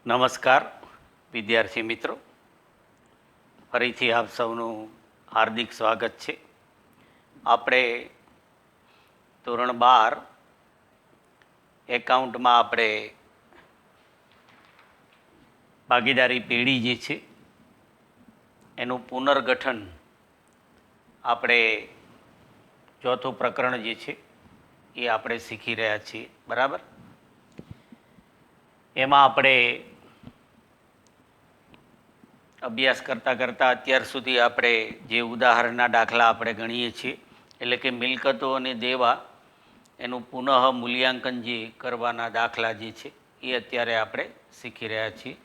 નમસ્કાર વિદ્યાર્થી મિત્રો, ફરીથી આપ સૌનું હાર્દિક સ્વાગત છે. આપણે ધોરણ 12 એકાઉન્ટમાં આપણે ભાગીદારી પેઢી જે છે એનું પુનર્ગઠન આપણે ચોથું પ્રકરણ જે છે એ આપણે શીખી રહ્યા છીએ. બરાબર, એમાં આપણે અભ્યાસ કરતાં અત્યાર સુધી આપણે જે ઉદાહરણના દાખલા આપણે ગણીએ છીએ, એટલે કે મિલકતો અને દેવા એનું પુનઃ મૂલ્યાંકન જે કરવાના દાખલા જે છે એ અત્યારે આપણે શીખી રહ્યા છીએ.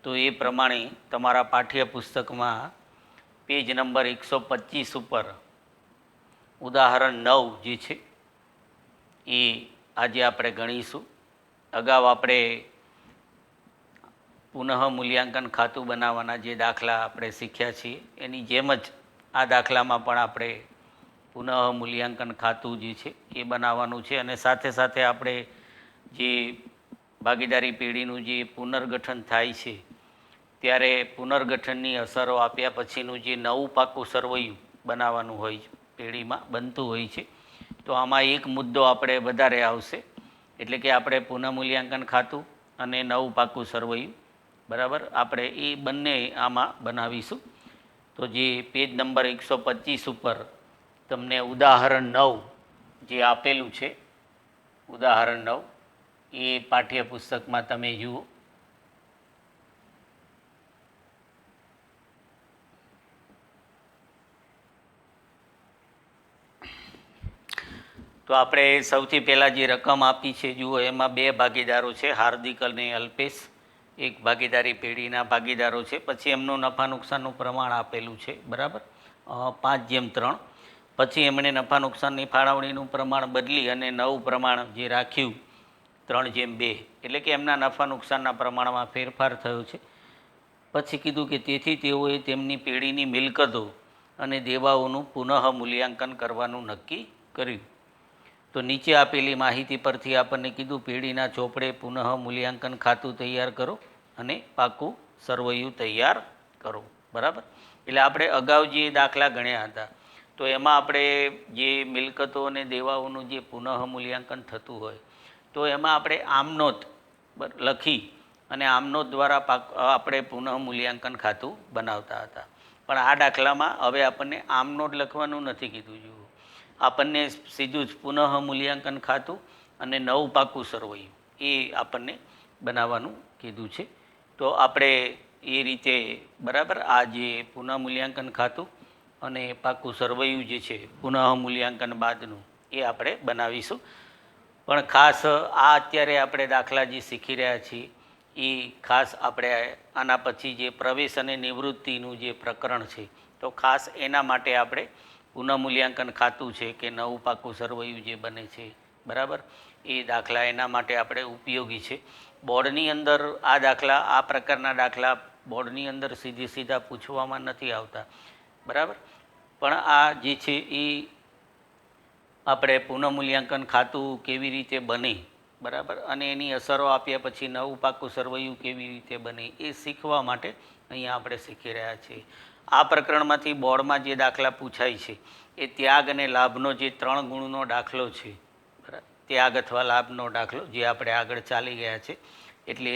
તો એ પ્રમાણે તમારા પાઠ્યપુસ્તકમાં પેજ નંબર 125 ઉપર ઉદાહરણ 9 જે છે એ આજે આપણે ગણીશું. અગાઉ આપણે પુનઃ મૂલ્યાંકન ખાતું બનાવવાના જે દાખલા આપણે શીખ્યા છીએ એની જેમ જ આ દાખલામાં પણ આપણે પુનઃ મૂલ્યાંકન ખાતું જે છે એ બનાવવાનું છે. અને સાથે સાથે આપણે જે ભાગીદારી પેઢીનું જે પુનર્ગઠન થાય છે ત્યારે પુનર્ગઠનની અસરો આપ્યા પછીનું જે નવું પાકું સરવૈયું બનાવવાનું હોય છે, પેઢીમાં બનતું હોય છે. તો આમાં એક મુદ્દો આપણે વધારે આવશે, એટલે કે આપણે પુનઃ મૂલ્યાંકન ખાતું અને નવું પાકું સરવૈયું, બરાબર, આપણે એ બંને આમાં બનાવીશું. તો જે પેજ નંબર 125 ઉપર તમને ઉદાહરણ 9 જે આપેલું છે, ઉદાહરણ 9 એ પાઠ્યપુસ્તકમાં તમે જુઓ. તો આપણે સૌથી પહેલાં જે રકમ આપી છે જુઓ, એમાં બે ભાગીદારો છે, હાર્દિક અને અલ્પેશ, એક ભાગીદારી પેઢીના ભાગીદારો છે. પછી એમનું નફા નુકસાનનું પ્રમાણ આપેલું છે, બરાબર, 5:3. પછી એમણે નફા નુકસાનની ફાળવણીનું પ્રમાણ બદલી અને નવું પ્રમાણ જે રાખ્યું 3:2, એટલે કે એમના નફા નુકસાનના પ્રમાણમાં ફેરફાર થયો છે. પછી કીધું કે તેથી તેઓએ તેમની પેઢીની મિલકતો અને દેવાઓનું પુનઃ મૂલ્યાંકન કરવાનું નક્કી કર્યું. તો નીચે આપેલી માહિતી પરથી આપણને કીધું પેઢીના ચોપડે પુનઃ મૂલ્યાંકન ખાતું તૈયાર કરો અને પાકું સરવૈયું તૈયાર કરો. બરાબર, એટલે આપણે અગાઉ જે દાખલા ગણ્યા હતા તો એમાં આપણે જે મિલકતો અને દેવાઓનું જે પુનઃ મૂલ્યાંકન થતું હોય તો એમાં આપણે આમનોંધ લખી અને આમનોંધ દ્વારા આપણે પુનઃ મૂલ્યાંકન ખાતું બનાવતા હતા. પણ આ દાખલામાં હવે આપણને આમનોંધ લખવાનું નથી કીધું. જુઓ, આપણને સીધું જ પુનઃ મૂલ્યાંકન ખાતું અને નવું પાકું સરવૈયું એ આપણને બનાવવાનું કીધું છે. તો આપણે એ રીતે, બરાબર, આ જે પુનઃ મૂલ્યાંકન ખાતું અને પાકું સરવૈયું જે છે પુનઃ મૂલ્યાંકન બાદનું એ આપણે બનાવીશું. પણ ખાસ આ અત્યારે આપણે દાખલા જે શીખી રહ્યા છીએ એ ખાસ આપણે આના પછી જે પ્રવેશ અને નિવૃત્તિનું જે પ્રકરણ છે તો ખાસ એના માટે આપણે પુનઃ મૂલ્યાંકન ખાતું છે કે નવું પાકું સરવૈયું જે બને છે, બરાબર, એ દાખલા એના માટે આપણે ઉપયોગી છે. બોર્ડની અંદર આ દાખલા, આ પ્રકારના દાખલા બોર્ડની અંદર સીધા પૂછવામાં નથી આવતા, બરાબર. પણ આ જે છે એ આપણે પુનઃ મૂલ્યાંકન ખાતું કેવી રીતે બને, બરાબર, અને એની અસરો આપ્યા પછી નવું પાકું સરવૈયું કેવી રીતે બને એ શીખવા માટે અહીંયા આપણે શીખી રહ્યા છીએ. આ પ્રકરણમાંથી બોર્ડમાં જે દાખલા પૂછાય છે એ ત્યાગ અને લાભનો જે 3 ગુણનો દાખલો છે, બરાબર, ત્યાગ અથવા લાભનો દાખલો જે આપણે આગળ ચાલી ગયા છે. એટલે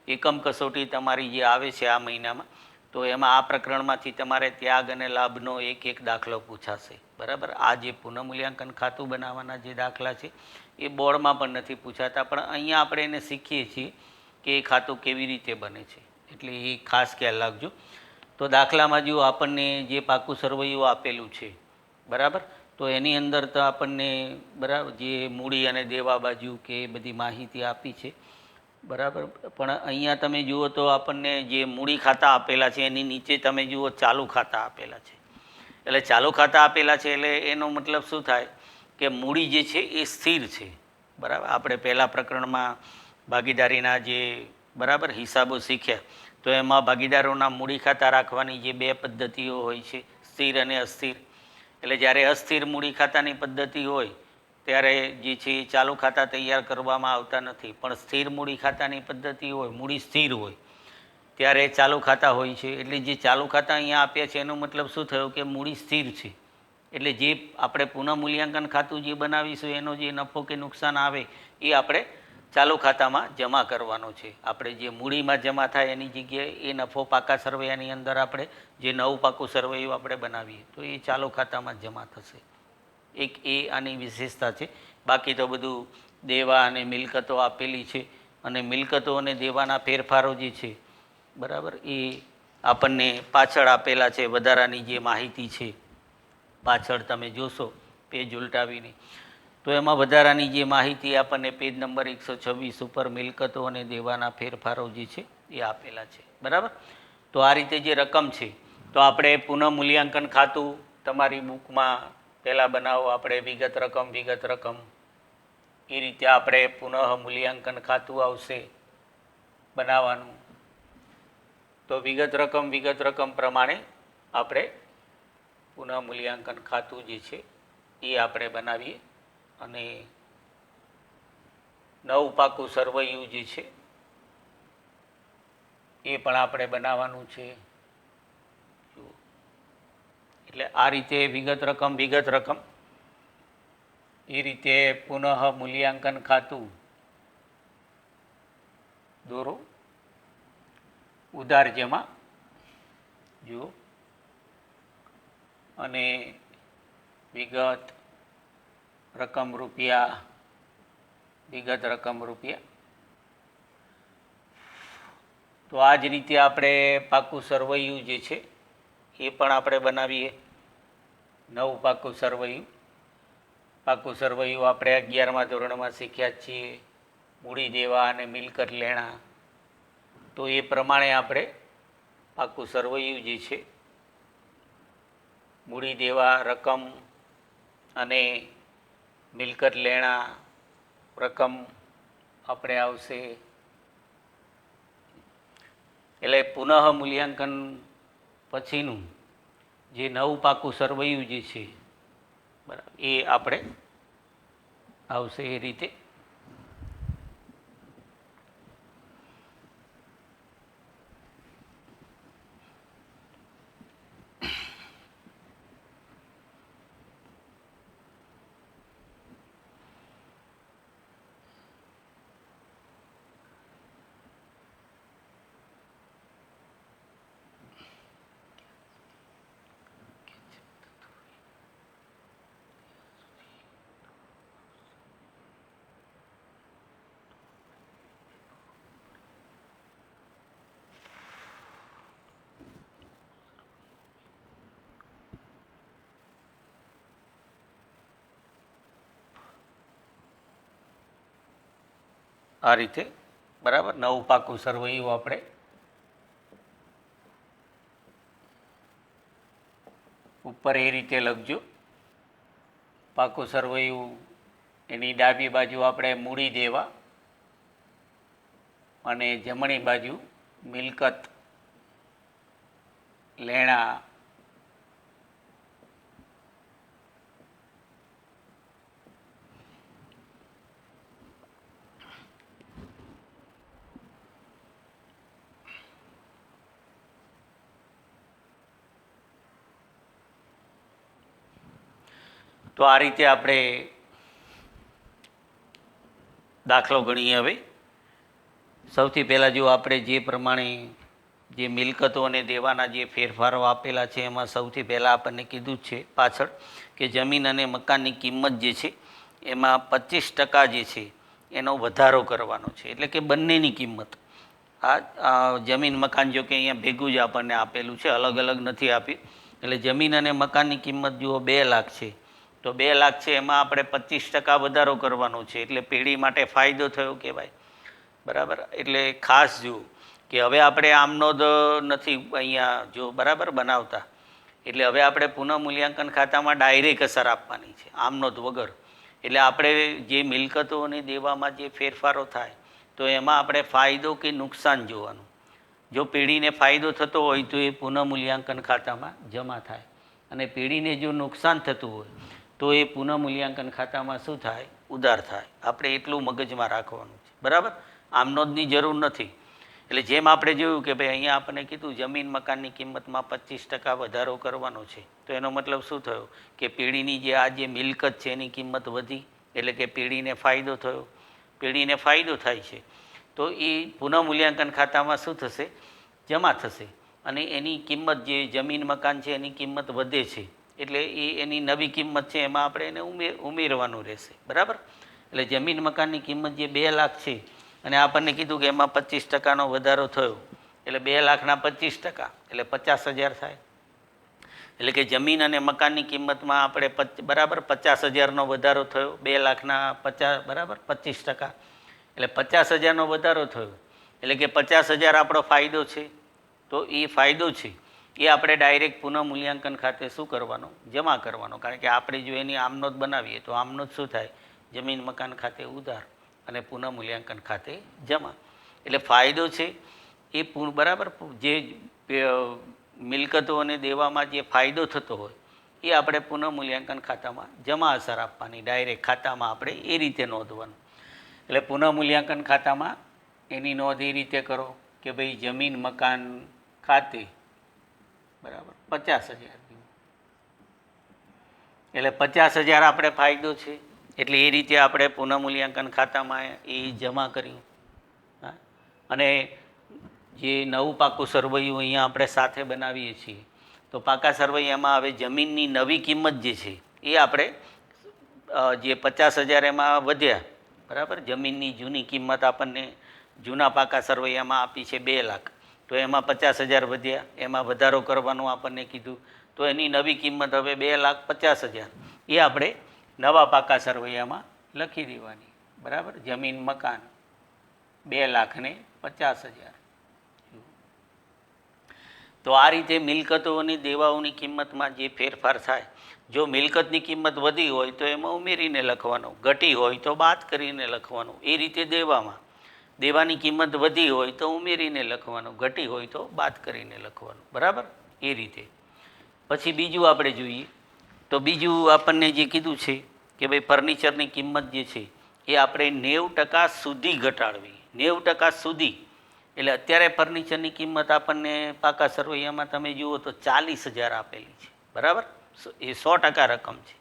એકમ કસોટી તમારી જે આવે છે આ મહિનામાં, તો એમાં આ પ્રકરણમાંથી તમારે ત્યાગ અને લાભનો એક દાખલો પૂછાશે, બરાબર. આ જે પુનઃ મૂલ્યાંકન ખાતું બનાવવાના જે દાખલા છે એ બોર્ડમાં પણ નથી પૂછાતા, પણ અહીંયા આપણે એને શીખીએ છીએ કે એ ખાતું કેવી રીતે બને છે, એટલે એ ખાસ ખ્યાલ રાખજો. તો દાખલામાં જો આપણને જે પાકું સરવૈયું આપેલું છે, બરાબર, તો એની અંદર તો આપણને, બરાબર, જે મૂડી અને દેવા બાજુ કે એ બધી માહિતી આપી છે, બરાબર. પણ અહીંયા તમે જુઓ તો આપણને જે મૂડી ખાતા આપેલા છે એની નીચે તમે જુઓ ચાલુ ખાતા આપેલા છે. એટલે ચાલુ ખાતા આપેલા છે એટલે એનો મતલબ શું થાય કે મૂડી જે છે એ સ્થિર છે, બરાબર. આપણે પહેલાં પ્રકરણમાં ભાગીદારીના જે, બરાબર, હિસાબો શીખ્યા તો એમાં ભાગીદારોના મૂડી ખાતા રાખવાની જે 2 પદ્ધતિઓ હોય છે, સ્થિર અને અસ્થિર. એટલે જ્યારે અસ્થિર મૂડી ખાતાની પદ્ધતિ હોય ત્યારે જે છે એ ચાલુ ખાતા તૈયાર કરવામાં આવતા નથી, પણ સ્થિર મૂડી ખાતાની પદ્ધતિ હોય, મૂડી સ્થિર હોય ત્યારે ચાલુ ખાતા હોય છે. એટલે જે ચાલુ ખાતા અહીંયા આપ્યા છે એનો મતલબ શું થયો કે મૂડી સ્થિર છે. એટલે જે આપણે પુનઃમૂલ્યાંકન ખાતું જે બનાવીશું એનો જે નફો કે નુકસાન આવે એ આપણે ચાલુ ખાતામાં જમા કરવાનો છે. આપણે જે મૂડીમાં જમા થાય એની જગ્યાએ એ નફો પાકા સરવૈયાની અંદર આપણે જે નવું પાકું સરવૈયું આપણે બનાવીએ તો એ ચાલુ ખાતામાં જમા થશે. એક એ આની વિશેષતા છે. બાકી તો બધું દેવા અને મિલકતો આપેલી છે અને મિલકતો અને દેવાના ફેરફારો જે છે બરાબર એ આપણને પાછળ આપેલા છે. વધારાની જે માહિતી છે પાછળ તમે જોશો પેજ ઉલટાવીને તો એમાં વધારાની જે માહિતી આપણને પેજ નંબર 126 ઉપર મિલકતો અને દેવાના ફેરફારો જે છે એ આપેલા છે. બરાબર. તો આ રીતે જે રકમ છે તો આપણે પુનઃમૂલ્યાંકન ખાતું તમારી બુકમાં પહેલાં બનાવો. આપણે વિગત રકમ એ રીતે આપણે પુનઃમૂલ્યાંકન ખાતું આવશે બનાવવાનું. તો વિગત રકમ પ્રમાણે આપણે પુનઃમૂલ્યાંકન ખાતું જે છે એ આપણે બનાવીએ અને નવું પાકું સરવૈયું જે છે એ પણ આપણે બનાવવાનું છે. એટલે આ રીતે વિગત રકમ એ રીતે પુનઃમૂલ્યાંકન ખાતું દોરો. ઉધાર જમા જુઓ અને વિગત રકમ રૂપિયા તો આ જ રીતે આપણે પાકું સરવૈયું જે છે એ પણ આપણે બનાવીએ. નવું પાકું સરવૈયું આપણે 11મા ધોરણમાં શીખ્યા જ છીએ. મૂડી દેવા અને મિલકત લેણા. તો એ પ્રમાણે આપણે પાકું સરવૈયું જે છે મૂડી દેવા રકમ અને મિલકત લેણા રકમ આપણે આવશે. એટલે પુનઃમૂલ્યાંકન પછીનું જે નવું પાકું સરવૈયું જે છે બરાબર એ આપણે આવશે એ રીતે. આ રીતે બરાબર નવું પાકું સરવૈયું આપણે ઉપર એ રીતે લખજો. પાકું સરવૈયું એની ડાબી બાજુ આપણે મૂડી દેવા અને જમણી બાજુ મિલકત લેણા તો આ રીતે આપણે દાખલો ગણીએ. હવે સૌથી પહેલાં જો આપણે જે પ્રમાણે જે મિલકતો અને દેવાના જે ફેરફારો આપેલા છે એમાં સૌથી પહેલાં આપણને કીધું જ છે પાછળ કે જમીન અને મકાનની કિંમત જે છે એમાં 25% જે છે એનો વધારો કરવાનો છે. એટલે કે બંનેની કિંમત આ જમીન મકાન જો કે અહીંયા ભેગું જ આપણને આપેલું છે, અલગ અલગ નથી આપ્યું. એટલે જમીન અને મકાનની કિંમત જુઓ 2 લાખ છે તો 2 લાખ છે એમાં આપણે 25% વધારો કરવાનો છે. એટલે પેઢી માટે ફાયદો થયો કહેવાય. બરાબર. એટલે ખાસ જુઓ કે હવે આપણે આમનો નથી અહીંયા જો બરાબર બનાવતા. એટલે હવે આપણે પુનઃમૂલ્યાંકન ખાતામાં ડાયરેક્ટ અસર આપવાની છે આમનોંધ વગર. એટલે આપણે જે મિલકતો અને દેવામાં જે ફેરફારો થાય તો એમાં આપણે ફાયદો કે નુકસાન જોવાનું. જો પેઢીને ફાયદો થતો હોય તો એ પુનઃમૂલ્યાંકન ખાતામાં જમા થાય અને પેઢીને જો નુકસાન થતું હોય તો એ પુનઃમૂલ્યાંકન ખાતામાં શું થાય? ઉધાર થાય. આપણે એટલું મગજમાં રાખવાનું છે. બરાબર. આમનોંધની જરૂર નથી. એટલે જેમ આપણે જોયું કે ભાઈ અહીંયા આપણને કીધું જમીન મકાનની કિંમતમાં 25% વધારો કરવાનો છે, તો એનો મતલબ શું થયો કે પેઢીની જે મિલકત છે એની કિંમત વધી, એટલે કે પેઢીને ફાયદો થયો. પેઢીને ફાયદો થાય છે તો એ પુનઃમૂલ્યાંકન ખાતામાં શું થશે, જમા થશે, અને એની કિંમત જે જમીન મકાન છે એની કિંમત વધે છે, એટલે એ એની નવી કિંમત છે એમાં આપણે એને ઉમેરવાનું રહેશે. બરાબર. એટલે જમીન મકાનની કિંમત જે 2 લાખ છે અને આપણને કીધું કે એમાં 25%નો વધારો થયો, એટલે 2 લાખના 25% એટલે 50,000 થાય. એટલે કે જમીન અને મકાનની કિંમતમાં આપણે બરાબર 50,000નો વધારો થયો, 2 લાખના 50 બરાબર 25%, એટલે 50,000નો વધારો થયો, એટલે કે 50,000 આપણો ફાયદો છે. તો એ ફાયદો છે એ આપણે ડાયરેક્ટ પુનઃમૂલ્યાંકન ખાતે શું કરવાનો, જમા કરવાનો. કારણ કે આપણે જો એની આમનોંધ બનાવીએ તો આમનોંધ શું થાય, જમીન મકાન ખાતે ઉધાર અને પુનઃમૂલ્યાંકન ખાતે જમા. એટલે ફાયદો છે એ બરાબર જે મિલકતો અને દેવામાં જે ફાયદો થતો હોય એ આપણે પુનઃમૂલ્યાંકન ખાતામાં જમા અસર આપવાની, ડાયરેક્ટ ખાતામાં આપણે એ રીતે નોંધવાનું. એટલે પુનઃમૂલ્યાંકન ખાતામાં એની નોંધ એ રીતે કરો કે ભાઈ જમીન મકાન ખાતે બરાબર 50,000, એટલે 50,000 આપણે ફાયદો છે, એટલે એ રીતે આપણે પુનઃમૂલ્યાંકન ખાતામાં એ જમા કર્યું. હા, અને જે નવું પાકું સરવૈયું અહીંયા આપણે સાથે બનાવીએ છીએ, તો પાકા સરવૈયામાં હવે જમીનની નવી કિંમત જે છે એ આપણે જે 50,000 એમાં વધ્યા, બરાબર. જમીનની જૂની કિંમત આપણને જૂના પાકા સરવૈયામાં આપી છે 2 લાખ, તો એમાં 50,000 વધ્યા, એમાં વધારો કરવાનું આપણને કીધું, તો એની નવી કિંમત હવે 2,50,000 એ આપણે નવા પાકા સરવૈયામાં લખી દેવાની. બરાબર. જમીન મકાન 2,50,000. તો આ રીતે મિલકતો અને દેવાઓની કિંમતમાં જે ફેરફાર થાય, જો મિલકતની કિંમત વધી હોય તો એમાં ઉમેરીને લખવાનું, ઘટી હોય તો બાદ કરીને લખવાનું. એ રીતે દેવાની કિંમત વધી હોય તો ઉમેરીને લખવાનું, ઘટી હોય તો બાદ કરીને લખવાનું. બરાબર. એ રીતે પછી બીજું આપણે જોઈએ તો બીજું આપણને જે કીધું છે કે ભાઈ ફર્નિચરની કિંમત જે છે એ આપણે 90% સુધી ઘટાડવી. 90% સુધી, એટલે અત્યારે ફર્નિચરની કિંમત આપણને પાકા સરવૈયામાં તમે જુઓ તો 40,000 આપેલી છે. બરાબર. એ 100% રકમ છે,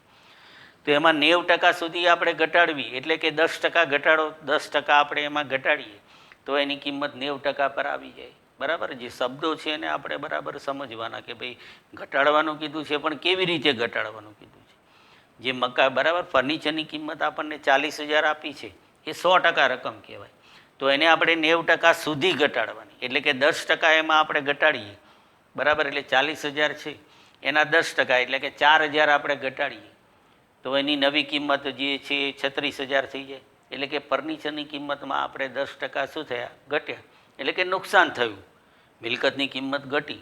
તો એમાં 90% સુધી આપણે ઘટાડવી, એટલે કે 10% ઘટાડો, 10% આપણે એમાં ઘટાડીએ તો એની કિંમત 90% પર આવી જાય. બરાબર. જે શબ્દો છે એને આપણે બરાબર સમજવાના કે ભાઈ ઘટાડવાનું કીધું છે પણ કેવી રીતે ઘટાડવાનું કીધું છે. જે બરાબર ફર્નિચરની કિંમત આપણને 40,000 આપી છે એ 100% રકમ કહેવાય, તો એને આપણે 90% સુધી ઘટાડવાની, એટલે કે 10% એમાં આપણે ઘટાડીએ. બરાબર. એટલે 40,000 છે એના 10%, એટલે કે 4,000 આપણે ઘટાડીએ તો એની નવી કિંમત જે છે એ 36,000 થઈ જાય. એટલે કે ફર્નિચરની કિંમતમાં આપણે 10% શું થયા, ઘટ્યા, એટલે કે નુકસાન થયું. મિલકતની કિંમત ઘટી,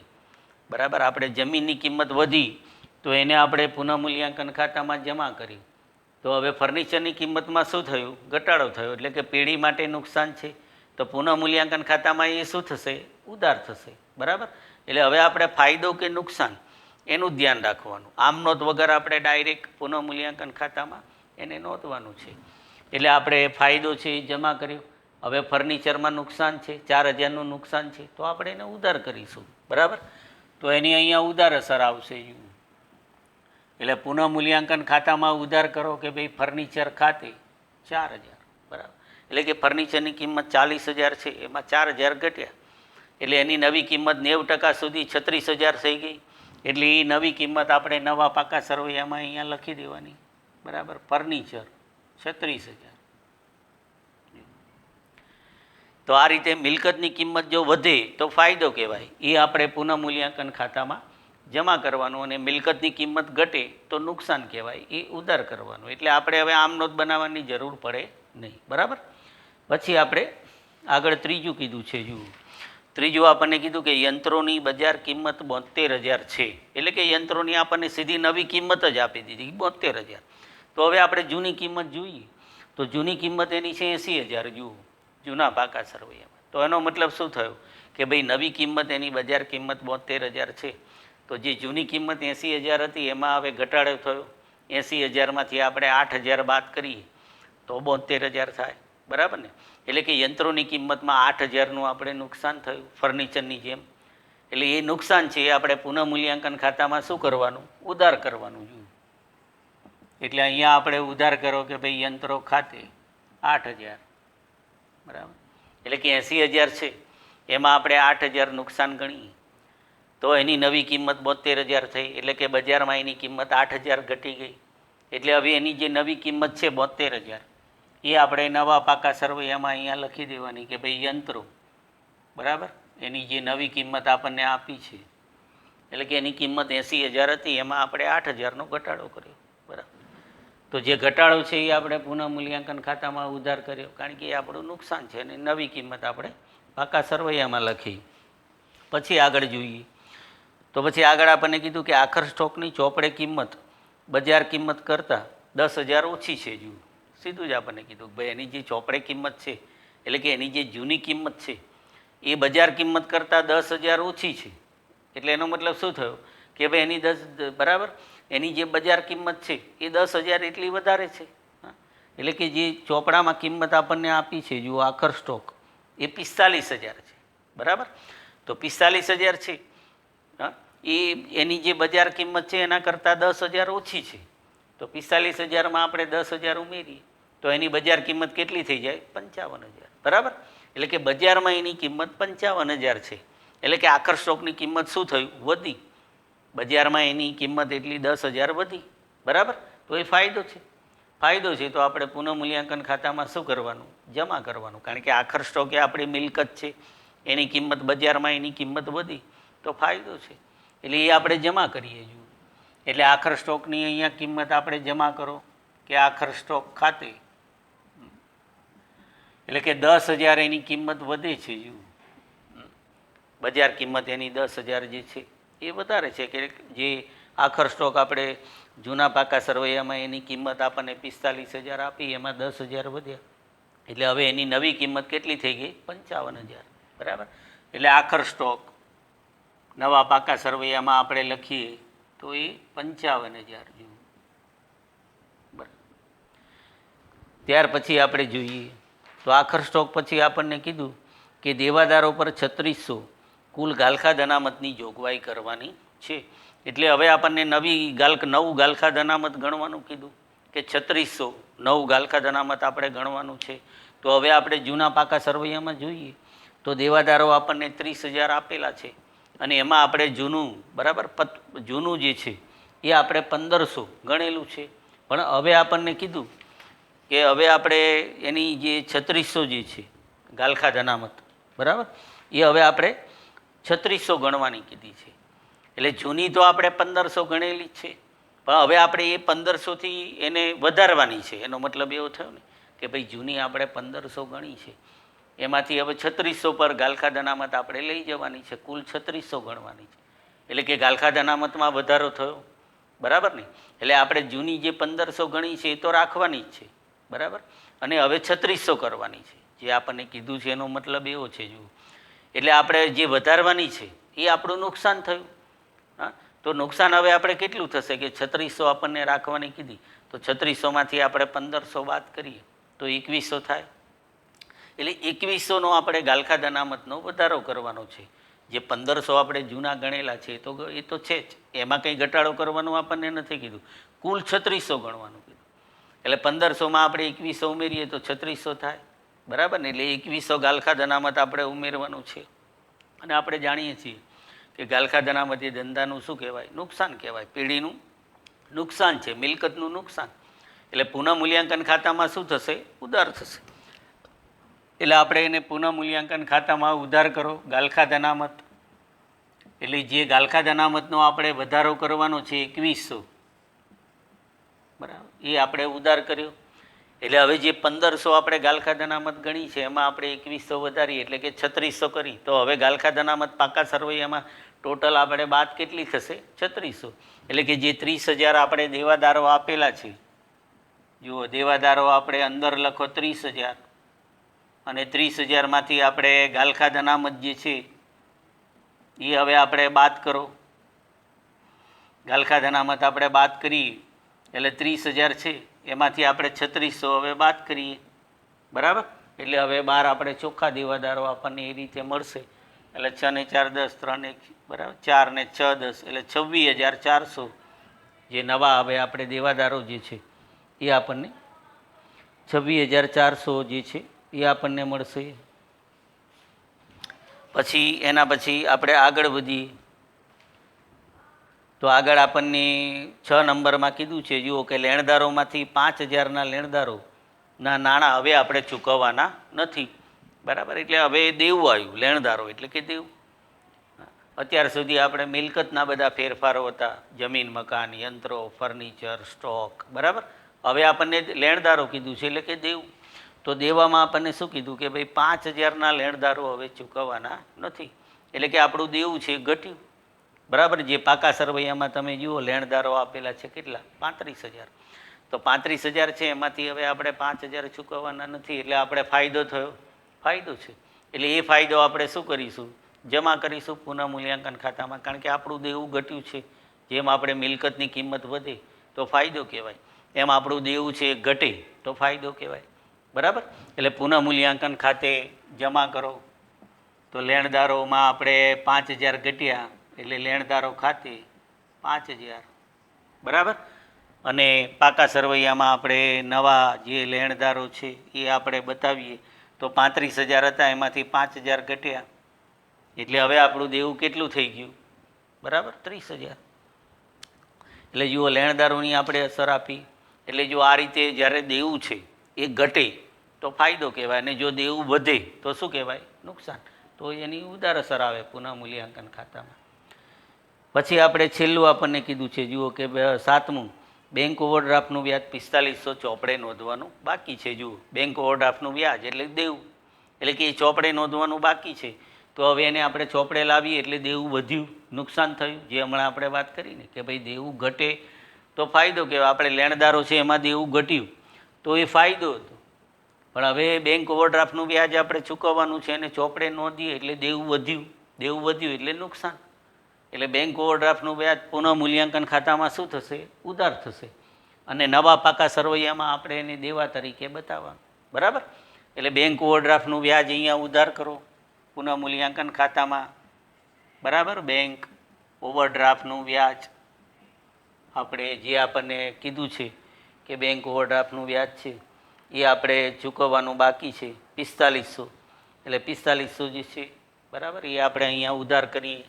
બરાબર. આપણે જમીનની કિંમત વધી તો એને આપણે પુનઃમૂલ્યાંકન ખાતામાં જમા કરી, તો હવે ફર્નિચરની કિંમતમાં શું થયું, ઘટાડો થયો, એટલે કે પેઢી માટે નુકસાન છે, તો પુનઃમૂલ્યાંકન ખાતામાં એ શું થશે, ઉધાર થશે. બરાબર. એટલે હવે આપણે ફાયદો કે નુકસાન એનું ધ્યાન રાખવાનું. આમ નોંધ વગર આપણે ડાયરેક્ટ પુનઃમૂલ્યાંકન ખાતામાં એને નોંધવાનું છે. એટલે આપણે ફાયદો છે એ જમા કર્યો. હવે ફર્નિચરમાં નુકસાન છે, 4,000નું નુકસાન છે, તો આપણે એને ઉધાર કરીશું. બરાબર. તો એની અહીંયા ઉધાર અસર આવશે. એટલે પુનઃમૂલ્યાંકન ખાતામાં ઉધાર કરો કે ભાઈ ફર્નિચર ખાતે 4,000. બરાબર. એટલે કે ફર્નિચરની કિંમત 40,000 છે, એમાં 4,000 ઘટ્યા, એટલે એની નવી કિંમત 90% સુધી 36,000 થઈ ગઈ. એટલે એ નવી કિંમત આપણે નવા પાકા સરવૈયામાં અહીંયા લખી દેવાની. બરાબર. ફર્નિચર 36,000. તો આ રીતે મિલકતની કિંમત જો વધે તો ફાયદો કહેવાય, એ આપણે પુનઃમૂલ્યાંકન ખાતામાં જમા કરવાનું, અને મિલકતની કિંમત ઘટે તો નુકસાન કહેવાય, એ ઉધાર કરવાનું. એટલે આપણે હવે આમ નોંધ બનાવવાની જરૂર પડે નહીં. બરાબર. પછી આપણે આગળ ત્રીજું કીધું છે. ત્રીજું આપણને કીધું કે યંત્રોની બજાર કિંમત 72,000 છે, એટલે કે યંત્રોની આપણને સીધી નવી કિંમત જ આપી દીધી 72,000. તો હવે આપણે જૂની કિંમત જોઈએ તો જૂની કિંમત એની છે 80,000 જૂના પાકા સરવૈયામાં. તો એનો મતલબ શું થયો કે ભાઈ નવી કિંમત એની બજાર કિંમત 72,000 છે, તો જે જૂની કિંમત 80,000 હતી એમાં હવે ઘટાડો થયો. 80,000માંથી આપણે 8,000 બાદ કરીએ તો 72,000 થાય. બરાબર ને. એટલે કે યંત્રોની કિંમતમાં 8,000નું આપણે નુકસાન થયું ફર્નિચરની જેમ. એટલે એ નુકસાન છે એ આપણે પુનઃમૂલ્યાંકન ખાતામાં શું કરવાનું? ઉધાર કરવાનું જોઈએ. એટલે અહીંયા આપણે ઉધાર કરો કે ભાઈ યંત્રો ખાતે 8,000, બરાબર. એટલે કે 80,000 છે, એમાં આપણે 8,000 નુકસાન ગણીએ તો એની નવી કિંમત 72,000 થઈ. એટલે કે બજારમાં એની કિંમત 8,000 ઘટી ગઈ. એટલે હવે એની જે નવી કિંમત છે 72,000, એ આપણે નવા પાકા સરવૈયામાં અહીંયા લખી દેવાની કે ભાઈ યંત્રો, બરાબર, એની જે નવી કિંમત આપણને આપી છે, એટલે કે એની કિંમત 80,000 હતી, એમાં આપણે 8,000નો ઘટાડો કર્યો, બરાબર. તો જે ઘટાડો છે એ આપણે પુનઃમૂલ્યાંકન ખાતામાં ઉધાર કર્યો, કારણ કે એ આપણું નુકસાન છે, અને નવી કિંમત આપણે પાકા સરવૈયામાં લખી. પછી આગળ જોઈએ તો પછી આગળ આપણને કીધું કે આખર સ્ટોકની ચોપડે કિંમત બજાર કિંમત કરતાં 10,000 ઓછી છે. જુઓ, સીધું જ આપણને કીધું ભાઈ એની જે ચોપડે કિંમત છે, એટલે કે એની જે જૂની કિંમત છે એ બજાર કિંમત કરતાં 10,000 ઓછી છે. એટલે એનો મતલબ શું થયો કે ભાઈ એની બરાબર, એની જે બજાર કિંમત છે એ 10,000 એટલી વધારે છે. એટલે કે જે ચોપડામાં કિંમત આપણને આપી છે, જુઓ આખર સ્ટોક, એ 45,000 છે, બરાબર. તો 45,000 છે, એ એની જે બજાર કિંમત છે એના કરતાં 10,000 ઓછી છે. તો 45,000માં આપણે 10,000 ઉમેરીએ તો એની બજાર કિંમત કેટલી થઈ જાય? 55,000, બરાબર. એટલે કે બજારમાં એની કિંમત 55,000 છે. એટલે કે આખર સ્ટોકની કિંમત શું થયું? વધી. બજારમાં એની કિંમત એટલી 10,000 વધી, બરાબર. તો એ ફાયદો છે. ફાયદો છે તો આપણે પુનઃમૂલ્યાંકન ખાતામાં શું કરવાનું? જમા કરવાનું, કારણ કે આખર સ્ટોક એ આપણી મિલકત છે, એની કિંમત બજારમાં એની કિંમત વધી તો ફાયદો છે. એટલે એ આપણે જમા કરીએ છીએ. એટલે આખર સ્ટોકની અહીંયા કિંમત આપણે જમા કરો કે આખર સ્ટોક ખાતે, એટલે કે 10,000 એની કિંમત વધે છે. જુઓ, બજાર કિંમત એની 10,000 જે છે એ વધારે છે, કે જે આખર સ્ટોક આપણે જૂના પાકા સરવૈયામાં એની કિંમત આપણને 45,000 આપી, એમાં 10,000 વધ્યા. એટલે હવે એની નવી કિંમત કેટલી થઈ ગઈ? 55,000, બરાબર. એટલે આખર સ્ટોક નવા પાકા સરવૈયામાં આપણે લખીએ તો એ 55,000. જુઓ, બરાબર. ત્યાર પછી આપણે જોઈએ તો આખર સ્ટોક પછી આપણને કીધું કે દેવાદારો પર 3600 કુલ ગાલખા અનામતની જોગવાઈ કરવાની છે. એટલે હવે આપણને નવું ગાલખા અનામત ગણવાનું કીધું કે 3600 નવું ગાલખા અનામત આપણે ગણવાનું છે. તો હવે આપણે જૂના પાકા સરવૈયામાં જોઈએ તો દેવાદારો આપણને 30,000 આપેલા છે, અને એમાં આપણે જૂનું, બરાબર, જૂનું જે છે એ આપણે 1,500 ગણેલું છે. પણ હવે આપણને કીધું કે હવે આપણે એની જે 3600 જે છે ગાલખા અનામત, બરાબર, એ હવે આપણે 3600 ગણવાની કીધી છે. એટલે જૂની તો આપણે 1,500 ગણેલી છે, પણ હવે આપણે એ 1,500થી એને વધારવાની છે. એનો મતલબ એવો થયો ને કે ભાઈ જૂની આપણે 1,500 ગણી છે, એમાંથી હવે 3600 પર ગાલખા અનામત આપણે લઈ જવાની છે, કુલ 3600 ગણવાની છે. એટલે કે ગાલખા અનામતમાં વધારો થયો, બરાબર ને. એટલે આપણે જૂની જે 1,500 ગણી છે એ તો રાખવાની જ છે, બરાબર, અને હવે 3600 કરવાની છે, જે આપણને કીધું છે. એનો મતલબ એવો છે, જુઓ, એટલે આપણે જે વધારવાની છે એ આપણું નુકસાન થયું. હા, તો નુકસાન હવે આપણે કેટલું થશે કે 3600 આપણને રાખવાની કીધી, તો 3600માંથી આપણે 1,500 બાદ કરીએ તો 2,100 થાય. એટલે 2,100નો આપણે ગાલખા અનામતનો વધારો કરવાનો છે. જે 1,500 આપણે જૂના ગણેલા છે એ તો છે જ, એમાં કંઈ ઘટાડો કરવાનું આપણને નથી કીધું. કુલ 3600 ગણવાનું કીધું. એટલે 1,500માં આપણે 2,100 ઉમેરીએ તો 3600 થાય, બરાબર ને. એટલે 2,100 ગાલખા અનામત આપણે ઉમેરવાનું છે. અને આપણે જાણીએ છીએ કે ગાલખા અનામત એ ધંધાનું શું કહેવાય? નુકસાન કહેવાય, પેઢીનું નુકસાન છે, મિલકતનું નુકસાન. એટલે પુનઃમૂલ્યાંકન ખાતામાં શું થશે? ઉધાર થશે. એટલે આપણે એને પુનઃમૂલ્યાંકન ખાતામાં ઉધાર કરો ગાલખા અનામત. એટલે જે ગાલખા અનામતનો આપણે વધારો કરવાનો છે 2,100, બરાબર, એ આપણે ઉધાર કર્યો. એટલે હવે જે 1,500 આપણે ગાલખા અનામત ગણી છે એમાં આપણે 2,100 વધારીએ એટલે કે 3600 કરી. તો હવે ગાલખા અનામત પાકા સરવૈયામાં ટોટલ આપણે બાદ કેટલી થશે? 3600. એટલે કે જે 30,000 આપણે દેવાદારો આપેલા છે, જુઓ, દેવાદારો આપણે અંદર લખો 30,000, અને 30,000માંથી આપણે ગાલખા અનામત જે છે એ હવે આપણે બાદ કરો. ગાલખા અનામત આપણે બાદ કરીએ એટલે 30,000 છે, એમાંથી આપણે 3600 હવે બાદ કરીએ, બરાબર. એટલે હવે 12 આપણે ચોખ્ખા દેવાદારો આપણને એ રીતે મળશે. એટલે 6 ને 4 10, 3 ને 1 બરાબર, 4 ને 6 10, એટલે 26,400 જે નવા હવે આપણે દેવાદારો જે છે એ આપણને 26,400 જે છે એ આપણને મળશે. પછી એના પછી આપણે આગળ વધીએ તો આગળ આપણને 6 નંબરમાં કીધું છે, જુઓ કે લેણદારોમાંથી 5,000ના લેણદારોના નાણાં હવે આપણે ચૂકવવાના નથી. બરાબર, એટલે હવે દેવું આવ્યું. લેણદારો એટલે કે દેવું. અત્યાર સુધી આપણે મિલકતના બધા ફેરફારો હતા, જમીન, મકાન, યંત્રો, ફર્નિચર, સ્ટોક. બરાબર, હવે આપણને લેણદારો કીધું છે એટલે કે દેવું. તો દેવામાં આપણને શું કીધું કે ભાઈ 5,000ના લેણદારો હવે ચૂકવવાના નથી. એટલે કે આપણું દેવું છે ઘટ્યું. બરાબર, જે પાકા સરવૈયામાં તમે જુઓ લેણદારો આપેલા છે કેટલા? 35,000. તો 35,000 છે, એમાંથી હવે આપણે 5,000 ચૂકવવાના નથી. એટલે આપણે ફાયદો થયો. ફાયદો છે એટલે એ ફાયદો આપણે શું કરીશું? જમા કરીશું પુનઃ મૂલ્યાંકન ખાતામાં. કારણ કે આપણું દેવું ઘટ્યું છે. જેમ આપણે મિલકતની કિંમત વધે તો ફાયદો કહેવાય, એમ આપણું દેવું છે ઘટે તો ફાયદો કહેવાય. બરાબર, એટલે પુનઃ મૂલ્યાંકન ખાતે જમા કરો. તો લેણદારોમાં આપણે 5,000 ઘટ્યા એટલે લેણદારો ખાતે 5,000. બરાબર, અને પાકા સરવૈયામાં આપણે નવા જે લેણદારો છે એ આપણે બતાવીએ તો 35,000 હતા, એમાંથી 5,000 ઘટ્યા એટલે હવે આપણું દેવું કેટલું થઈ ગયું? બરાબર, 30,000. એટલે જુઓ લેણદારોની આપણે અસર આપી. એટલે જો આ રીતે જ્યારે દેવું છે એ ઘટે તો ફાયદો કહેવાય, અને જો દેવું વધે તો શું કહેવાય? નુકસાન. તો એની ઉદાર અસર આવે પુનઃ મૂલ્યાંકન ખાતામાં. પછી આપણે છેલ્લું આપણને કીધું છે, જુઓ કે 7મું, બેંક ઓવરડ્રાફ્ટનું વ્યાજ 4500 ચોપડે નોંધવાનું બાકી છે. જુઓ, બેંક ઓવરડ્રાફ્ટનું વ્યાજ એટલે દેવું, એટલે કે એ ચોપડે નોંધવાનું બાકી છે. તો હવે એને આપણે ચોપડે લાવીએ એટલે દેવું વધ્યું, નુકસાન થયું. જે હમણાં આપણે વાત કરીને કે ભાઈ દેવું ઘટે તો ફાયદો કહેવાય. આપણે લેણદારો છે એમાં દેવું ઘટ્યું તો એ ફાયદો હતો. પણ હવે બેંક ઓવરડ્રાફ્ટનું વ્યાજ આપણે ચૂકવવાનું છે અને ચોપડે નોંધીએ એટલે દેવું વધ્યું. દેવું વધ્યું એટલે નુકસાન. એટલે બેંક ઓવરડ્રાફ્ટનું વ્યાજ પુનઃ મૂલ્યાંકન ખાતામાં શું થશે? ઉધાર થશે. અને નવા પાકા સરવૈયામાં આપણે એને દેવા તરીકે બતાવવાનું. બરાબર, એટલે બેંક ઓવરડ્રાફ્ટનું વ્યાજ અહીંયા ઉધાર કરો પુનઃ મૂલ્યાંકન ખાતામાં. બરાબર, બેંક ઓવરડ્રાફ્ટનું વ્યાજ આપણે જે આપણને કીધું છે કે બેંક ઓવરડ્રાફ્ટનું વ્યાજ છે એ આપણે ચૂકવવાનું બાકી છે 4500. એટલે 4500 જે છે બરાબર એ આપણે અહીંયા ઉધાર કરીએ.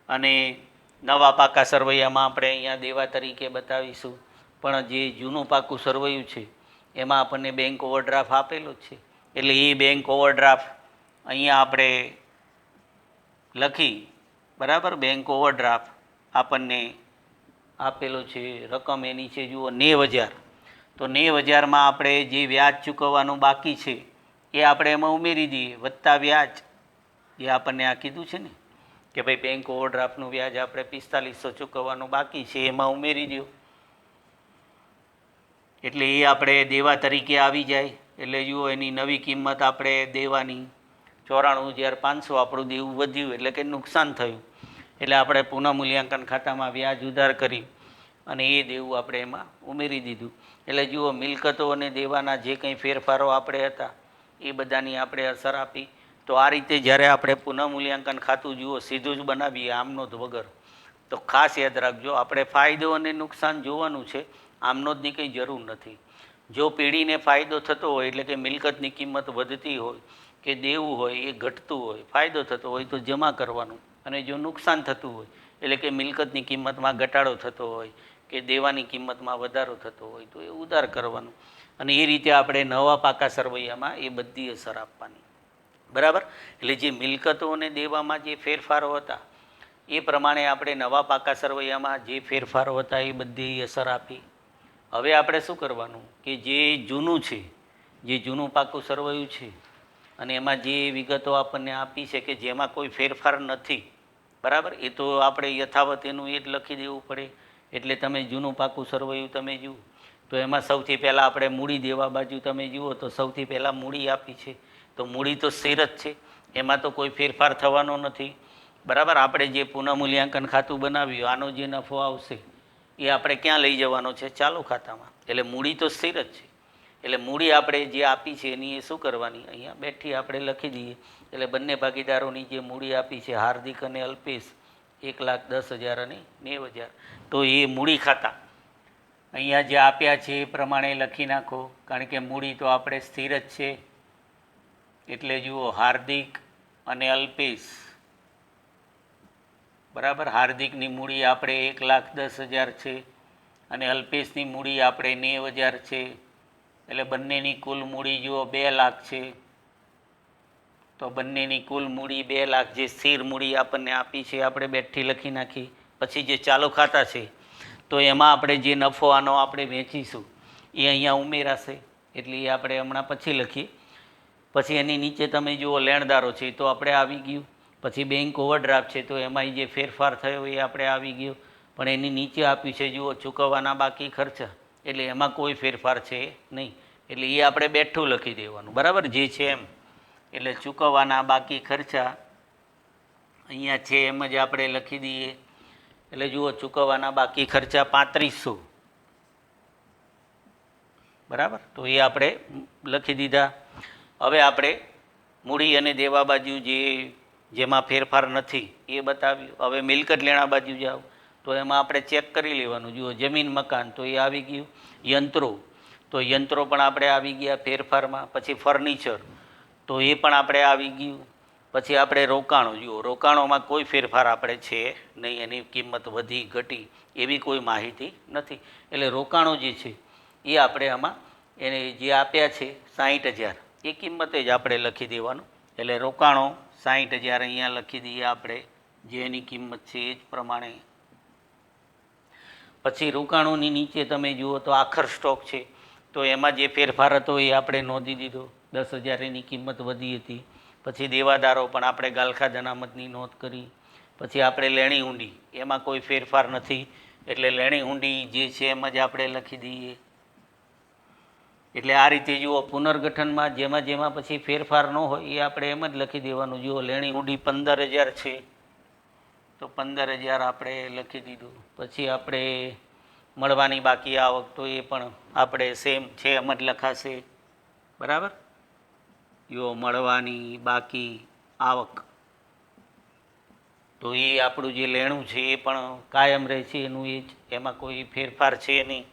અને નવા પાકા સરવૈયામાં આપણે અહીંયા દેવા તરીકે બતાવીશું. પણ જે જૂનું પાકું સરવૈયું છે એમાં આપણને બેંક ઓવરડ્રાફ્ટ આપેલો છે. એટલે એ બેંક ઓવરડ્રાફ્ટ અહીંયા આપણે લખી. બરાબર, બેંક ઓવરડ્રાફ્ટ આપણને આપેલો છે. રકમ એની છે જુઓ 90,000. તો 90,000માં આપણે જે વ્યાજ ચૂકવવાનું બાકી છે એ આપણે એમાં ઉમેરી દઈએ, વત્તા વ્યાજ જે આપણને આ કીધું છે ને કે ભાઈ બેંક ઓવરડ્રાફ્ટનું વ્યાજ આપણે 4500 ચૂકવવાનું બાકી છે એમાં ઉમેરી દો. એટલે એ આપણે દેવા તરીકે આવી જાય. એટલે જુઓ એની નવી કિંમત આપણે દેવાની 94,500. આપણું દેવું વધ્યું એટલે કે નુકસાન થયું. એટલે આપણે પુનઃ મૂલ્યાંકન ખાતામાં વ્યાજ ઉધાર કરી અને એ દેવું આપણે એમાં ઉમેરી દીધું. એટલે જુઓ મિલકતો અને દેવાના જે કંઈ ફેરફારો આપણે હતા એ બધાની આપણે અસર આપી. તો આ રીતે જ્યારે આપણે પુનઃ મૂલ્યાંકન ખાતું જુઓ સીધું જ બનાવીએ આમનો જ વગર, તો ખાસ યાદ રાખજો આપણે ફાયદો અને નુકસાન જોવાનું છે, આમનો જની કંઈ જરૂર નથી. જો પેઢીને ફાયદો થતો હોય એટલે કે મિલકતની કિંમત વધતી હોય કે દેવું હોય એ ઘટતું હોય, ફાયદો થતો હોય તો જમા કરવાનું. અને જો નુકસાન થતું હોય એટલે કે મિલકતની કિંમતમાં ઘટાડો થતો હોય કે દેવાની કિંમતમાં વધારો થતો હોય તો એ ઉધાર કરવાનું. અને એ રીતે આપણે નવા પાકા સરવૈયામાં એ બધી અસર આપવાની. બરાબર, એટલે જે મિલકતો અને દેવામાં જે ફેરફારો હતા એ પ્રમાણે આપણે નવા પાકા સરવૈયામાં જે ફેરફારો હતા એ બધી અસર આપી. હવે આપણે શું કરવાનું કે જે જૂનું છે, જે જૂનું પાકું સરવૈયું છે અને એમાં જે વિગતો આપણને આપી છે કે જેમાં કોઈ ફેરફાર નથી, બરાબર, એ તો આપણે યથાવત એનું એ જ લખી દેવું પડે. એટલે તમે જૂનું પાકું સરવૈયું તમે જુઓ તો એમાં સૌથી પહેલાં આપણે મૂડી દેવા બાજુ તમે જુઓ તો સૌથી પહેલાં મૂડી આપી છે. તો મૂડી તો સ્થિર જ છે, એમાં તો કોઈ ફેરફાર થવાનો નથી. બરાબર, આપણે જે પુનઃ મૂલ્યાંકન ખાતું બનાવ્યું આનો જે નફો આવશે એ આપણે ક્યાં લઈ જવાનો છે? ચાલુ ખાતામાં. એટલે મૂડી તો સ્થિર જ છે. એટલે મૂડી આપણે જે આપી છે એની એ શું કરવાની, અહીંયા બેઠી આપણે લખી દઈએ. એટલે બંને ભાગીદારોની જે મૂડી આપી છે હાર્દિક અને અલ્પેશ 1,10,000 અને 90,000, તો એ મૂડી ખાતા અહીંયા જે આપ્યા છે એ પ્રમાણે લખી નાખો, કારણ કે મૂડી તો આપણે સ્થિર જ છે. એટલે જુઓ હાર્દિક અને અલ્પેશ, બરાબર. હાર્દિકની મૂડી આપણે 1,10,000 છે અને અલ્પેશની મૂડી આપણે 90,000 છે. એટલે બંનેની કુલ મૂડી જુઓ 2 લાખ છે. તો બંનેની કુલ મૂડી 2 લાખ, જે સ્થિર મૂડી આપણને આપી છે આપણે બેઠી લખી નાખી. પછી જે ચાલુ ખાતા છે તો એમાં આપણે જે નફો આનો આપણે વેચીશું એ અહીંયા ઉમેરાશે, એટલે એ આપણે હમણાં પછી લખીએ. પછી એની નીચે તમે જુઓ લેણદારો છે તો આપણે આવી ગયું. પછી બેંક ઓવરડ્રાફ્ટ છે તો એમાં જે ફેરફાર થયો એ આપણે આવી ગયો. પણ એની નીચે આપ્યું છે જુઓ ચૂકવવાના બાકી ખર્ચા, એટલે એમાં કોઈ ફેરફાર છે નહીં, એટલે એ આપણે બેઠું લખી દેવાનું, બરાબર, જે છે એમ. એટલે ચૂકવવાના બાકી ખર્ચા અહીંયા છે એમ જ આપણે લખી દઈએ. એટલે જુઓ ચૂકવવાના બાકી ખર્ચા 3500, બરાબર. તો એ આપણે લખી દીધા. હવે આપણે મૂડી અને દેવા બાજુ જેમાં ફેરફાર નથી એ બતાવ્યું. હવે મિલકત લેણા બાજુ જાઓ તો એમાં આપણે ચેક કરી લેવાનું. જુઓ જમીન મકાન તો એ આવી ગયું. યંત્રો તો યંત્રો પણ આપણે આવી ગયા ફેરફારમાં. પછી ફર્નિચર તો એ પણ આપણે આવી ગયું. પછી આપણે રોકાણો, જુઓ રોકાણોમાં કોઈ ફેરફાર આપણે છે નહીં, એની કિંમત વધી ઘટી એવી કોઈ માહિતી નથી. એટલે રોકાણો જે છે એ આપણે આમાં એને જે આપ્યા છે 60,000 એ કિંમતે જ આપણે લખી દેવાનું. એટલે રોકાણો 60,000 અહીંયા લખી દઈએ આપણે, જે એની કિંમત છે એ જ પ્રમાણે. પછી રોકાણોની નીચે તમે જુઓ તો આખર સ્ટોક છે તો એમાં જે ફેરફાર હતો એ આપણે નોંધી દીધો. 10,000 એની કિંમત વધી હતી. પછી દેવાદારો પણ આપણે ગાલખા અનામતની નોંધ કરી. પછી આપણે લેણી હુંડી, એમાં કોઈ ફેરફાર નથી, એટલે લેણી હુંડી જે છે એમ જ આપણે લખી દઈએ. એટલે આ રીતે જુઓ પુનર્ગઠનમાં જેમાં પછી ફેરફાર ન હોય એ આપણે એમ જ લખી દેવાનું. જુઓ લેણી હુંડી 15,000 છે તો 15,000 આપણે લખી દીધું. પછી આપણે મળવાની બાકી આવક તો એ પણ આપણે સેમ છે એમ જ લખાશે, બરાબર. જો મળવાની બાકી આવક તો એ આપણું જે લેણું છે એ પણ કાયમ રહે છે એનું એ જ, એમાં કોઈ ફેરફાર છે નહીં,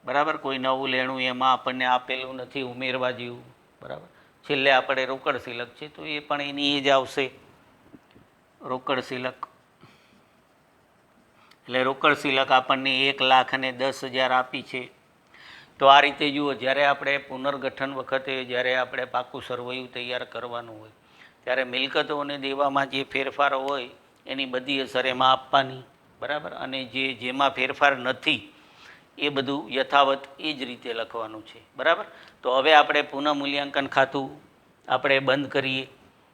બરાબર. કોઈ નવું લેણું એમાં આપણને આપેલું નથી ઉમેરવા જેવું, બરાબર. છેલ્લે આપણે રોકડ શિલક છે તો એ પણ એની જ આવશે, રોકડ શિલક. એટલે રોકડ શિલક આપણને 1,10,000 આપી છે. તો આ રીતે જુઓ જ્યારે આપણે પુનર્ગઠન વખતે જ્યારે આપણે પાકું સરવૈયું તૈયાર કરવાનું હોય ત્યારે મિલકતો અને દેવામાં જે ફેરફાર હોય એની બધી અસર એમાં આપવાની, બરાબર. અને જેમાં ફેરફાર નથી એ બધું યથાવત એ જ રીતે લખવાનું છે, બરાબર. તો હવે આપણે પુનઃમૂલ્યાંકન ખાતું આપણે બંધ કરીએ,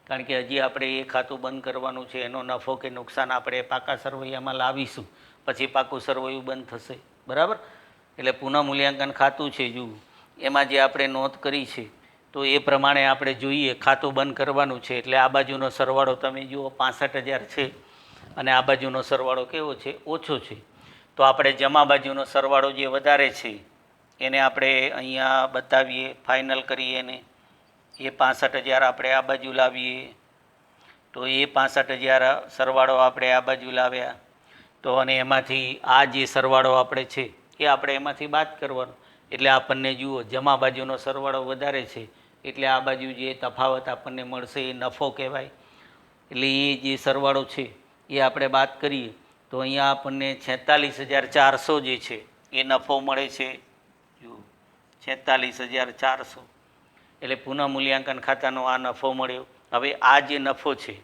કારણ કે હજી આપણે એ ખાતું બંધ કરવાનું છે. એનો નફો કે નુકસાન આપણે પાકા સરવૈયામાં લાવીશું, પછી પાકું સરવૈયું બંધ થશે, બરાબર. એટલે પુનઃમૂલ્યાંકન ખાતું છે જુઓ, એમાં જે આપણે નોંધ કરી છે તો એ પ્રમાણે આપણે જોઈએ ખાતું બંધ કરવાનું છે. એટલે આ બાજુનો સરવાળો તમે જુઓ 65,000 છે અને આ બાજુનો સરવાળો કેવો છે, ઓછો છે. તો આપણે જમા બાજુનો સરવાળો જે વધારે છે એને આપણે અહીંયા બતાવીએ, ફાઇનલ કરીએ એને. એ 65,000 આપણે આ બાજુ લાવીએ તો એ 65,000 સરવાળો આપણે આ બાજુ લાવ્યા. તો અને એમાંથી આ જે સરવાળો આપણે છે એ આપણે એમાંથી બાદ કરવાનો. એટલે આપણને જુઓ જમા બાજુનો સરવાળો વધારે છે એટલે આ બાજુ જે તફાવત આપણને મળશે એ નફો કહેવાય. એટલે એ જે સરવાળો છે એ આપણે બાદ કરીએ તો અહીંયા આપણને 46,400 જે છે એ નફો મળે છે. જુઓ 46,400 એટલે પુનઃમૂલ્યાંકન ખાતાનો આ નફો મળ્યો. હવે આ જે નફો છે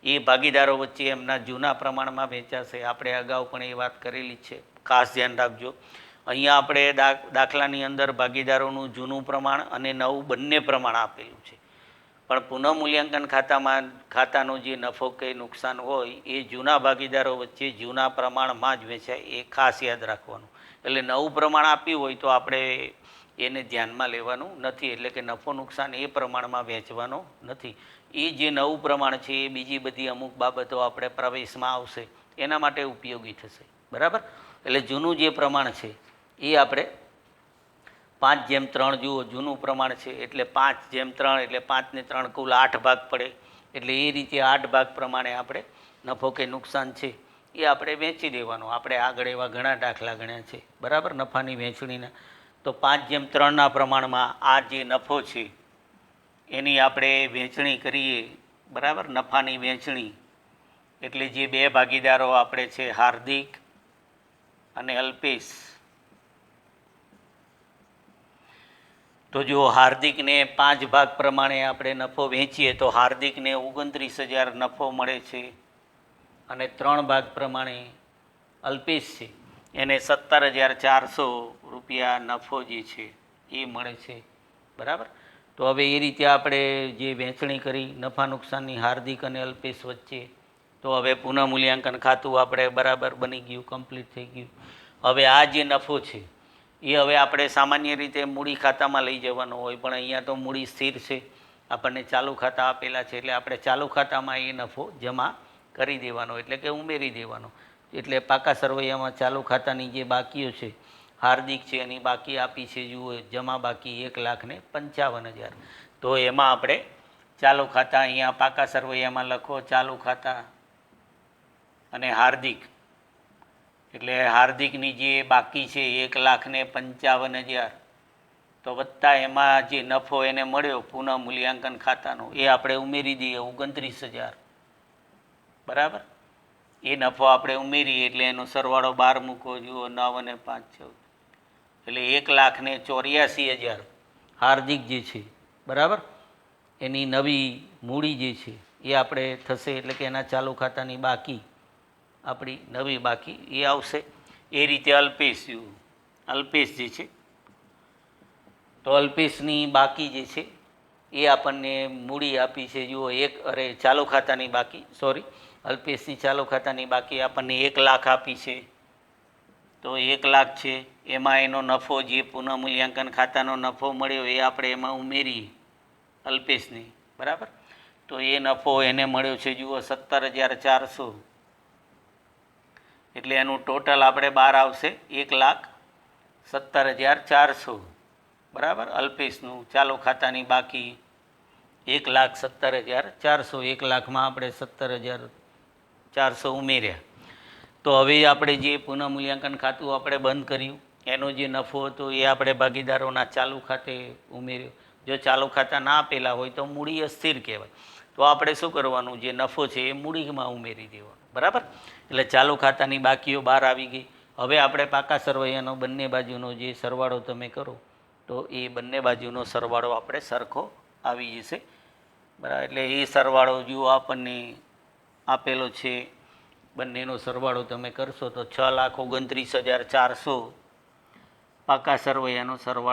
એ ભાગીદારો વચ્ચે એમના જૂના પ્રમાણમાં વેચાશે. આપણે અગાઉ પણ એ વાત કરેલી છે, ખાસ ધ્યાન રાખજો. અહીંયા આપણે દાખલાની અંદર ભાગીદારોનું જૂનું પ્રમાણ અને નવું બંને પ્રમાણ આપેલું છે, પણ પુનઃમૂલ્યાંકન ખાતાનો જે નફો કે નુકસાન હોય એ જૂના ભાગીદારો વચ્ચે જૂના પ્રમાણમાં જ વેચાય, એ ખાસ યાદ રાખવાનું. એટલે નવું પ્રમાણ આપ્યું હોય તો આપણે એને ધ્યાનમાં લેવાનું નથી, એટલે કે નફો નુકસાન એ પ્રમાણમાં વેચવાનો નથી. એ જે નવું પ્રમાણ છે એ બીજી બધી અમુક બાબતો આપણે પ્રવેશમાં આવશે એના માટે ઉપયોગી થશે, બરાબર. એટલે જૂનું જે પ્રમાણ છે એ આપણે 5:3 જુઓ જૂનું પ્રમાણ છે એટલે 5:3 એટલે 5 ને 3 કુલ 8 ભાગ પડે. એટલે એ રીતે 8 ભાગ પ્રમાણે આપણે નફો કે નુકસાન છે એ આપણે વેચી દેવાનું. આપણે આગળ એવા ઘણા દાખલા ગણ્યા છે, બરાબર, નફાની વહેંચણીના. તો 5:3ના પ્રમાણમાં આ જે નફો છે એની આપણે વહેંચણી કરીએ, બરાબર, નફાની વહેંચણી. એટલે જે બે ભાગીદારો આપણે છે હાર્દિક અને અલ્પેશ. તો જો હાર્દિકને 5 ભાગ પ્રમાણે આપણે નફો વેચીએ તો હાર્દિકને 29,000 નફો મળે છે અને 3 ભાગ પ્રમાણે અલ્પેશ છે એને 17,400 રૂપિયા નફો જે છે એ મળે છે, બરાબર. તો હવે એ રીતે આપણે જે વહેંચણી કરી નફા નુકસાનની હાર્દિક અને અલ્પેશ વચ્ચે, તો હવે પુનઃમૂલ્યાંકન ખાતું આપણે બરાબર બની ગયું, કમ્પ્લીટ થઈ ગયું. હવે આ જે નફો છે એ હવે આપણે સામાન્ય રીતે મૂડી ખાતામાં લઈ જવાનો હોય, પણ અહીંયા તો મૂડી સ્થિર છે, આપણને ચાલુ ખાતા આપેલા છે એટલે આપણે ચાલુ ખાતામાં એ નફો જમા કરી દેવાનો, એટલે કે ઉમેરી દેવાનો. એટલે પાકા સરવૈયામાં ચાલુ ખાતાની જે બાકીઓ છે, હાર્દિક છે એની બાકી આપી છે જુઓ જમા બાકી 1,55,000. તો એમાં આપણે ચાલુ ખાતા અહીંયા પાકા સરવૈયામાં લખો ચાલુ ખાતા અને હાર્દિક, એટલે હાર્દિકની જે બાકી છે 1,55,000, તો વત્તા એમાં જે નફો એને મળ્યો પુનઃ મૂલ્યાંકન ખાતાનો એ આપણે ઉમેરી દઈએ 29,000, બરાબર. એ નફો આપણે ઉમેરીએ એટલે એનો સરવાળો 12 મૂકો જુઓ 9 અને 5 14, એટલે 1,84,000 હાર્દિક જે છે, બરાબર, એની નવી મૂડી જે છે એ આપણે થશે, એટલે કે એના ચાલુ ખાતાની બાકી આપણી નવી બાકી એ આવશે. એ રીતે અલ્પેશ જે છે, તો અલ્પેશની બાકી જે છે એ આપણને મૂડી આપી છે જુઓ ચાલુ ખાતાની બાકી, અલ્પેશની ચાલુ ખાતાની બાકી આપણને 1,00,000 આપી છે. તો 1,00,000 છે એમાં એનો નફો જે પુનઃ મૂલ્યાંકન ખાતાનો નફો મળ્યો એ આપણે એમાં ઉમેરીએ અલ્પેશને, બરાબર. તો એ નફો એને મળ્યો છે જુઓ 17,400, એટલે એનું ટોટલ આપણે બહાર આવશે 1,17,400, બરાબર. અલ્પેશનું ચાલુ ખાતાની બાકી 1,17,400, 1,00,000માં આપણે 17,400 ઉમેર્યા. તો હવે આપણે જે પુનઃ મૂલ્યાંકન ખાતું આપણે બંધ કર્યું એનો જે નફો હતો એ આપણે ભાગીદારોના ચાલુ ખાતે ઉમેર્યો. જો ચાલુ ખાતા ના આપેલા હોય તો મૂડી અસ્થિર કહેવાય, તો આપણે શું કરવાનું, જે નફો છે એ મૂડીમાં ઉમેરી દેવાનો, બરાબર. એટલે ચાલુ ખાતાની બાકીઓ બહાર આવી ગઈ. હવે આપણે પાકા સરવૈયાનો બંને બાજુનો જે સરવાળો તમે કરો તો એ બંને બાજુનો સરવાળો આપણે સરખો આવી જશે, બરાબર. એટલે એ સરવાળો જુઓ આપણને આપેલો છે, બંનેનો સરવાળો તમે કરશો તો 6,29,400 પાકા સરવૈયાનો સરવાળો